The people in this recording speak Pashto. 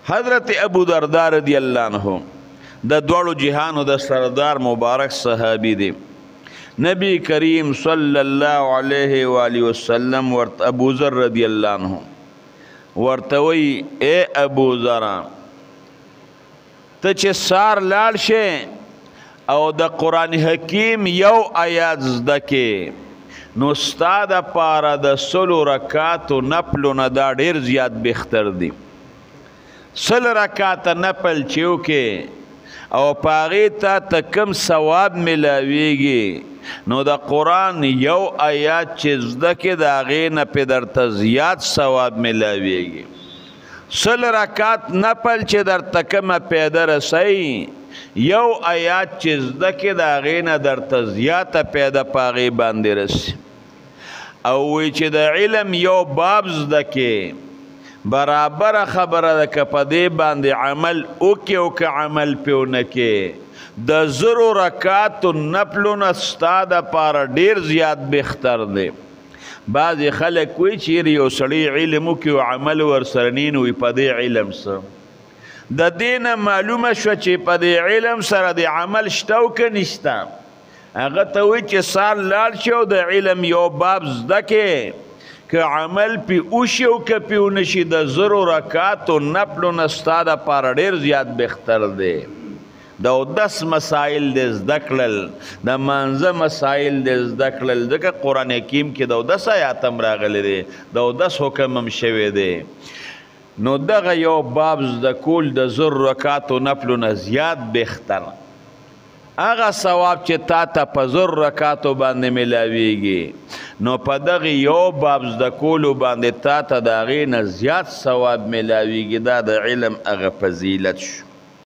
حضرت ابو دردار رضی اللہ عنہ د دوړو جهانو د سردار مبارک صحابی دی. نبی کریم صلی الله علیه و آله وسلم ورت ابو ذر رضی اللہ عنہ ورته وی اے ابو ذر ته چې سار لاړ شې او د قرآن حکیم یو آیات زده کې نو ستا دپاره د سلو رکاتو نفلو نه دا ډېر زیات بهتر دی. سل رکاته نفل چې وکې او په هغې ته کم ثواب میلاویږي نو د قرآن یو آیات چې زده کې د هغې نه پې درته زیات ثواب میلاویږي. سل رکات نفل چې درته کومه پیدا رسوي یو آیات چې زده کې د هغې نه درته زیاته پیدا په هغې باندې رسي. او وی چې د علم یو باب زده کې برابر خبره ده که په دې باندې عمل وکې او که عمل پې ونه کې د زرو رکاتو نفلو نه ستا دپاره ډېر زیات بهتر دی. بعضې خلک وایي چې یو سړی علم وکړي او عمل ورسره نی نو وي په دې علم څه د دې نه معلومه شوه چې په دې علم سره د عمل شته او که نشته. هغه ته وایي چې سار لاړ شي او د علم یو باب زده کې که عمل پی اوشی او که پی اونشی د زرو رکاتو نفلو نه ستا دپاره ډېر زیات بهتر دی. د اودس مسائل د زده کړل د مانځه مسائل د زده کړل ځکه قرآن حکیم کې د اودس آیات هم راغلی دی د اودس حکم هم شوی دی. نو دغه یو باب زده کول د زرو رکاتو نفلو نه زیات بهتر هغه ثواب چې تا ته په زر رکاتو باندې میلاویږي نو په دغه یو باب زده کولو باندې تا ته د هغې نه زیات ثواب میلاویږي. دا د علم هغه فضیلت شو.